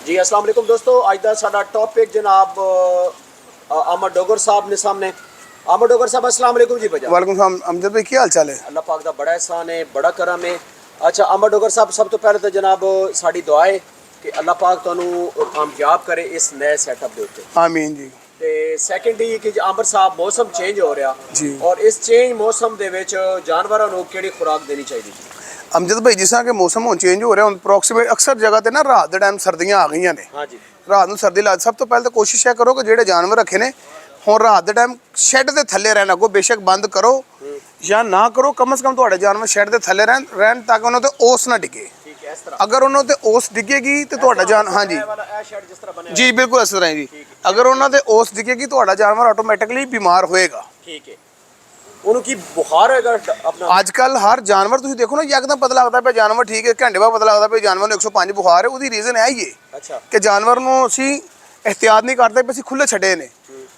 जी अस्सलाम वालेकुम दोस्तों, अज का साडा टॉपिक जनाब अहमद डोगर साहब ने सामने। अहमद डोगर साहब अस्सलाम वालेकुम जी। भाई वालेकुम सलाम अमजद भाई, क्या हाल चाल है? अल्लाह पाक का बड़ा एहसान है, बड़ा करम है। अच्छा अहमद डोगर साहब, सब तो पहले तो जनाब साड़ी दुआ है कि अल्लाह पाक तुहानू कामयाब करे इस नए सैटअप के उत्ते। आमीन जी। ते सैकेंड ही कि अमर साहब मौसम चेंज हो रहा जी। और इस चेंज मौसम दे विच जानवरां नू किहड़ी खुराक देनी चाहिए? अमजद भाई, जिस तरह के मौसम हुण चेंज हो रहा है, अप्रोक्सीमेट अक्सर जगह ते ना रात के टाइम सर्दियां आ गई ने। हाँ जी। रात में सर्दी ला, सब तो पहले तो कोशिश है करो कि जेडे जानवर रखे ने हुण रात के टाइम शैड के थले रहना। को बेशक बंद करो या ना करो, कम से कम तुहाडे जानवर शैड के थले रहन ताकि उन्होंने ते ओस ना डिगे। अगर उन्होंने ते ओस डिगेगी तो तुहाडा जान, हाँ जी जी बिल्कुल इस तरह जी। अगर उन्होंने ते ओस डिगेगी तुहाडा जानवर ऑटोमैटिकली बीमार होएगा। ठीक है। उन्होंने की बुखार होएगा अपना? आजकल हर जानवर तुसीं देखो ना, यकदम पता लगता पे जानवर ठीक है, घंटे बाद पता लगता पे जानवर 105 बुखार है। उसकी रीजन है ये अच्छा कि जानवर नूं असीं एहतियात नहीं करते भी, असीं खुले छड्डे ने।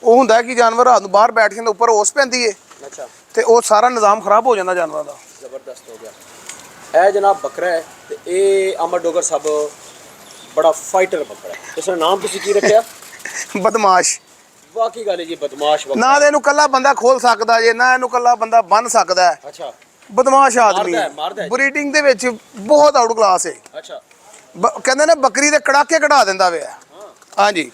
वो हुंदा कि जानवर रात नूं बाहर बैठ के उपर ओस पैंदी है। अच्छा। तो वो सारा निज़ाम खराब हो जाता जानवर का। जबरदस्त हो गया। ए जनाब बकरा है तो ये अहमद डोगर साहब बड़ा फाइटर बकरा है। इसका नाम तुसीं की रखिया? बदमाश। वाकई गल है जी, बदमाश बकरा ना तो इहनूं कल्ला बंदा खोल सकदा जे, ना इहनूं कल्ला बंदा बन सकदा है। अच्छा। बदमाश आदमी है, ब्रीडिंग दे विच बहुत आउट क्लास है। अच्छा। कहंदे ने बकरी दे कड़ाके कढ़ा दिंदा पिया। हाँ जी।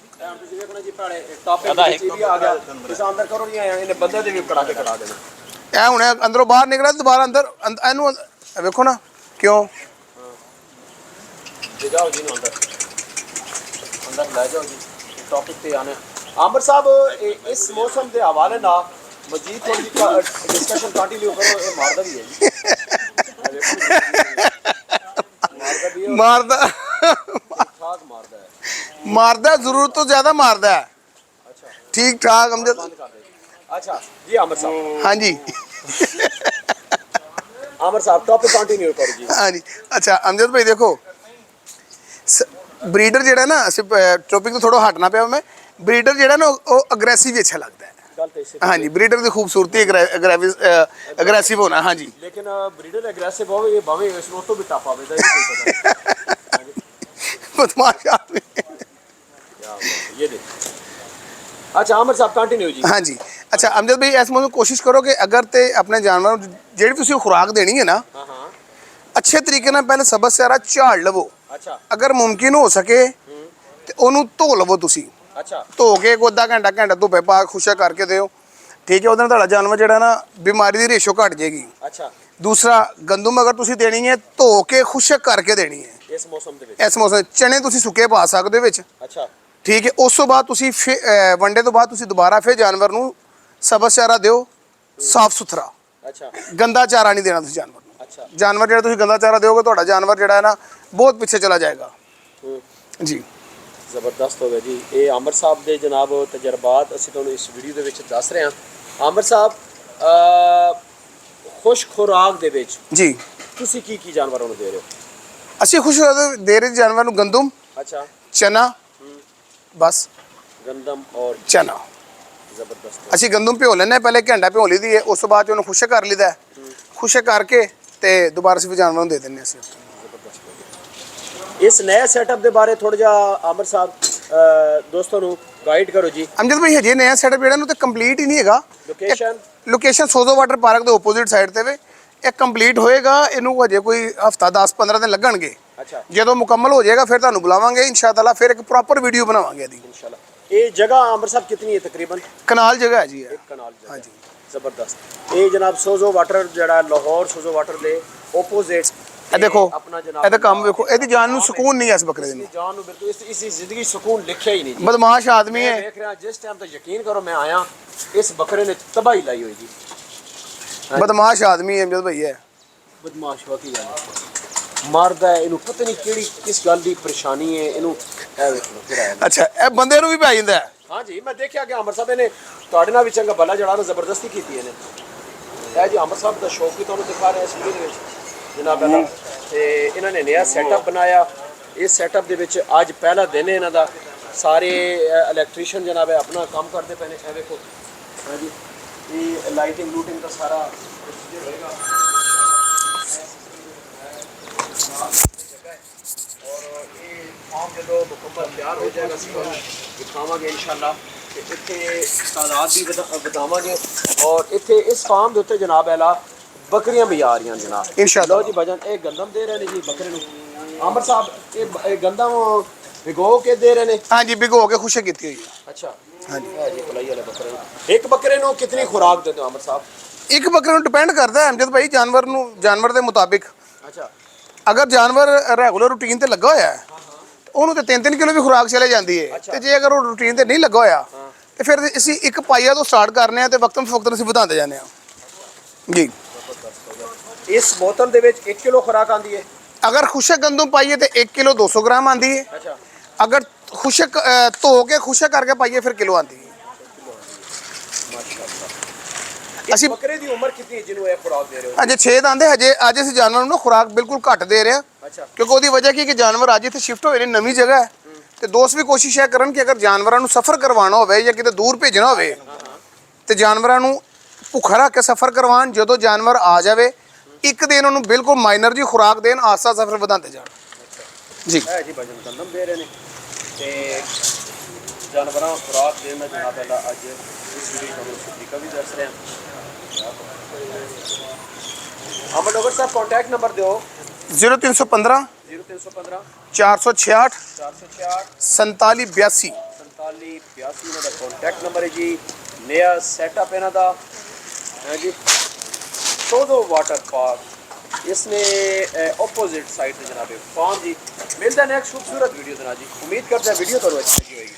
ए हुणे अंदरों बाहर निकला दोबारा अंदर इहनूं वेखो ना क्यों। जाओ जी अंदर, अंदर ले जाओ जी। टॉपिक पे आने आमिर साहब, इस मौसम के हवाले ना मजीद थोड़ी डिस्कशन कंटिन्यू करो। ये मारदा भी है जी, मारदा ठाक मारदा है। मारदा जरूरत तो ज्यादा मारदा है। अच्छा ठीक ठाक अमजद। अच्छा जी आमिर साहब। हाँ जी। आमिर साहब टॉपिक कंटिन्यू करो जी। हाँ जी। अच्छा अमजद भाई देखो, ब्रीडर जेड़ा ना, टॉपिक तो थोड़ा हटना पिया मैं। ब्रीडर जेड़ा ना वो अग्रेसिव अच्छा लगता है। हाँ जी, ब्रीडर की खूबसूरती अग्रेसिव होना। हाँ जी, लेकिन ब्रीडर अग्रेसिव हो ये भावे स्रोतो भी टप आवे बदमाश आदमी। ये देख। अच्छा आमिर साहब कंटिन्यू जी। हाँ जी। अच्छा अमजद भाई, इस मौसम कोशिश करो कि अगर ते अपने जानवर जेड़ी तुसीं खुराक देनी है ना, अच्छे तरीके ना पहले सबक सारा झाड़ लवो। अच्छा। अगर मुमकिन हो सके तो उन्होंने धो लवो तुसीं। अच्छा। धो के अद्धा घंटा धुप्पे पा खुशक करके दिओ। ठीक है, उहदे नाल जानवर जेड़ा ना बीमारी की रेशो घट जाएगी। अच्छा। दूसरा, गंदम अगर तुसीं देनी है धो के खुशक करके देनी है। इस मौसम दे विच? इस मौसम चने तुसीं सुके पा सकदे विच। अच्छा। ठीक है, उस तो बाद तुसीं वनडे तो बाद तुसीं दोबारा फिर जानवर नूं सबक चारा दिओ, साफ सुथरा। अच्छा। गंदा चारा नहीं देना तुसीं जानवर नूं। अच्छा। जानवर जेड़ा तुसीं गंदा चारा दोगे तुहाडा जानवर जेड़ा है ना बहुत पीछे चला जाएगा जी। जबरदस्त हो गया जी। ये आमिर साहब के जनाब तजर्बात असीं तुहानूं इस वीडियो दे विच दस रहे हैं। आमिर साहब खुश खुराक दे विच जी तुसीं की जानवरां नूं दे रहे हो? असीं खुश दे रहे जानवर नूं गंदम, अच्छा। चना, बस गंदम और चना। जबरदस्त। असीं गंदम भिओ लैंदे, पहले एक घंटा भिओ ली दी है, उस तो बाद उन्होंने खुशक कर लीदा है। खुशक करके ते दोबारा से जानवर नूं दे दिंदे असीं। इस नए सैटअप के बारे थोड़ा जा आमिर साहब दोस्तों नूं गाइड करो जी। अमजद भाई, हजे नया सैटअप जेड़ा ना कंप्लीट ही नहीं है। लोकेशन? लोकेशन सोजो वाटर पार्क के ओपोजिट साइड ते वे एक कंप्लीट होएगा। इनू हजे कोई हफ्ता 10-15 दिन लगणगे। अच्छा। जो मुकम्मल हो जाएगा फिर तुहानूं बुलावांगे इंशाअल्लाह, फिर एक प्रॉपर वीडियो बनावांगे इहदी इंशाअल्लाह। ये जगह आमिर साहब कितनी है तकरीबन? कनाल जगह है जी। एक कनाल जगह। हाँ जी। जबरदस्त। ये जनाब सोजो वाटर जड़ा लाहौर सोजो वाटर दे ओपोजिट। ए देखो अपना जनाब ਇਹਦਾ ਕੰਮ ਵੇਖੋ, ਇਹਦੀ ਜਾਨ ਨੂੰ ਸਕੂਨ ਨਹੀਂ ਹੈ। ਇਸ ਬੱਕਰੇ इसकी जान ਨੂੰ बिल्कुल इस जिंदगी सुकून लिखिया ही नहीं जी। बदमाश आदमी मैं है। देख रहा जिस टाइम तो यकीन करो मैं आया इस बकरे ने तबाही लाई हुई जी। बदमाश आदमी है अमजद भाई है। बदमाश वाकई गल मारदा है। इनू पता नहीं केड़ी किस गल दी परेशानी है इनू। ए देखो फिर आया। अच्छा, ए बंदे ਨੂੰ ਵੀ ਪੈ ਜਾਂਦਾ ਹੈ। हाँ जी, मैं देखा कि आमिर साहब ने ਤੁਹਾਡੇ ਨਾਲ ਵੀ ਚੰਗਾ ਭਲਾ ਜੜਾ ਨਾ ਜ਼ਬਰਦਸਤੀ ਕੀਤੀ ਇਹਨੇ। ਇਹ ਜੀ ਆमिर साहब ਦਾ ਸ਼ੌਕ ਵੀ ਤੁਹਾਨੂੰ ਦਿਖਾ ਰਿਹਾ ਇਸ ਵੀਡੀਓ ਦੇ ਵਿੱਚ जनाब। ਤੇ ਇਹਨਾਂ ਨੇ ਨਵਾਂ ਸੈਟਅਪ ਬਣਾਇਆ। ਇਸ ਸੈਟਅਪ ਦੇ ਵਿੱਚ ਅੱਜ ਪਹਿਲਾ ਦਿਨ ਹੈ ਇਹਨਾਂ ਦਾ। ਸਾਰੇ ਇਲੈਕਟ੍ਰੀਸ਼ੀਅਨ ਜਨਾਬ ਆਪਣਾ ਕੰਮ ਕਰਦੇ ਪਏ ਨੇ। ਇਹ ਵੇਖੋ ਹਾਂ ਜੀ, ਇਹ ਲਾਈਟਿੰਗ ਲੂਟਿੰਗ ਦਾ ਸਾਰਾ ਪ੍ਰੋਸੀਜਰ ਹੋਏਗਾ। और ये ਫਾਰਮ ਜਦੋਂ ਮੁਕੰਮਲ ਤਿਆਰ ਹੋ ਜਾਏਗਾ ਅਸੀਂ ਤੁਹਾਨੂੰ ਦਿਖਾਵਾਂਗੇ ਇਨਸ਼ਾਅੱਲਾ ਤੇ ਇੱਥੇ ਤਾਦਾਦ ਵੀ ਵਧਾਵਾਂਗੇ ਔਰ ਇੱਥੇ ਇਸ ਫਾਰਮ ਦੇ ਉੱਤੇ ਜਨਾਬ ਐਲਾ ਬੱਕਰੀਆਂ ਵੀ ਆ ਰਹੀਆਂ ਜਨਾਬ इंशाअल्लाह। ਲਓ ਜੀ ਭਜਨ ਇਹ ਗੰਦਮ ਦੇ ਰਹੇ ਨੇ ਜੀ ਬੱਕਰੇ ਨੂੰ ਆਮਰ ਸਾਹਿਬ ਇਹ ਗੰਦਮ ਭਿਗੋ ਕੇ ਦੇ ਰਹੇ ਨੇ हाँ जी भिगो के खुशक की हुई है। ਅੱਛਾ ਹਾਂਜੀ ਇਹ ਜੀ ਪਲਾਈ ਵਾਲੇ ਬੱਕਰੇ ਨੂੰ ਇੱਕ ਬੱਕਰੇ ਨੂੰ ਕਿੰਨੀ ਖੁਰਾਕ ਦਿੰਦੇ ਹੋ ਆਮਰ ਸਾਹਿਬ ਇੱਕ ਬੱਕਰੇ ਨੂੰ ਡਿਪੈਂਡ ਕਰਦਾ ਹੈ ਅਮਜਦ ਭਾਈ ਜਾਨਵਰ ਦੇ ਮੁਤਾਬਿਕ ਅੱਛਾ ਅਗਰ ਜਾਨਵਰ ਰੈਗੂਲਰ ਰੂਟੀਨ ਤੇ ਲੱਗਾ ਹੋਇਆ ਹੈ ਉਹਨੂੰ ਤੇ 3-3 ਕਿਲੋ ਵੀ ਖੁਰਾਕ ਚਲੇ ਜਾਂਦੀ ਹੈ ਤੇ ਜੇ ਅਗਰ ਉਹ ਰੂਟੀਨ ਤੇ ਨਹੀਂ ਲੱਗਾ ਹੋਇਆ ਤੇ ਫਿਰ ਅਸੀਂ ਇੱਕ ਪਾਈਆ ਤੋਂ ਸਟਾਰਟ ਕਰਨੇ ਆ ਤੇ ਵਕਤਨ ਫਵਕਤਨ ਅਸੀਂ ਵਧਾਉਂਦੇ ਜਾਂਦੇ ਆ ਜੀ। ਇਸ ਬੋਤਲ ਦੇ ਵਿੱਚ 1 ਕਿਲੋ ਖੁਰਾਕ ਆਂਦੀ ਹੈ ਅਗਰ ਖੁਸ਼ਕ ਗੰਦਮ ਪਾਈਏ ਤੇ 1 ਕਿਲੋ 200 ਗ੍ਰਾਮ ਆਂਦੀ ਹੈ। ਅੱਛਾ ਅਗਰ ਖੁਸ਼ਕ ਧੋ ਕੇ ਖੁਸ਼ਕ ਕਰਕੇ ਪਾਈਏ ਫਿਰ ਕਿਲੋ ਆਂਦੀ ਹੈ। ਮਾਸ਼ਾਅੱਲਾ ਅਸੀਂ ਬੱਕਰੇ ਦੀ ਉਮਰ ਕਿੰਨੀ ਹੈ ਜਿਹਨੂੰ ਇਹ ਖੁਰਾਕ ਦੇ ਰਹੇ ਹੋ ਅਜੇ 6 ਆਂਦੇ ਹਜੇ ਅੱਜ ਅਸੀਂ ਜਾਨਵਰ ਨੂੰ ਨਾ ਖੁਰਾਕ ਬਿਲਕੁਲ ਘੱਟ ਦੇ ਰਹੇ ਹਾਂ ਅੱਛਾ ਕਿਉਂਕਿ ਉਹਦੀ ਵਜ੍ਹਾ ਕੀ ਕਿ ਜਾਨਵਰ ਅੱਜ ਇੱਥੇ ਸ਼ਿਫਟ ਹੋਏ ਨੇ ਨਵੀਂ ਜਗ੍ਹਾ ਹੈ ਤੇ ਦੋਸਤ ਵੀ ਕੋਸ਼ਿਸ਼ ਇਹ ਕਰਨ ਕਿ ਅਗਰ ਜਾਨਵਰਾਂ ਨੂੰ ਸਫ਼ਰ ਕਰਵਾਉਣਾ ਹੋਵੇ ਜਾਂ ਕਿਤੇ ਦੂਰ ਭੇਜਣਾ ਹੋਵੇ ਤੇ ਜਾਨਵਰਾਂ ਨੂੰ ਭੁੱਖਾ ਰੱਖ ਕੇ ਸਫ਼ਰ ਕਰਵਾਉਣ ਜਦੋਂ ਜਾਨਵਰ ਆ ਜਾਵੇ ਇੱਕ ਦਿਨ ਉਹਨੂੰ ਬਿਲਕੁਲ ਮਾਈਨਰ ਜੀ ਖੁਰਾਕ ਦੇਣ ਆਸਾ ਸਫ਼ਰ ਵਧਾਉਂਦੇ ਜਾਣ ਜੀ। ਇਹ ਜੀ ਭਜਨ ਗੰਦਮ ਦੇ ਰਹੇ ਨੇ ਤੇ ਜਾਨਵਰਾਂ ਨੂੰ ਖੁਰਾਕ ਦੇਣ ਦਾ ਜਨਾਬ ਅੱਲਾ ਅੱਜ ਇਸ ਵੀਡੀਓ ਤੁਹਾਨੂੰ ਤਰੀਕਾ ਵੀ ਦੱਸ ਰਹੇ ਹਾਂ ਅਮਰ ਡੋਗਰ ਸਾਹਿਬ ਕੰਟੈਕਟ ਨੰਬਰ ਦਿਓ 0315 0315 466 466 4782 4782 ਇਹਨਾਂ ਦਾ ਕੰਟੈਕਟ ਨੰਬਰ ਹੈ ਜੀ ਨया ਸੈਟਅਪ ਇਹਨਾਂ ਦਾ ਹੈ ਜੀ ਸੋਦੋ ਵਾਟਰ ਪਾਰਕ इसने ऑपोजिट साइड से जनाब फार्म जी मिलता है नेक्स्ट खूबसूरत वीडियो जनाब जी उम्मीद करते हैं वीडियो तो अच्छी लगी होगी।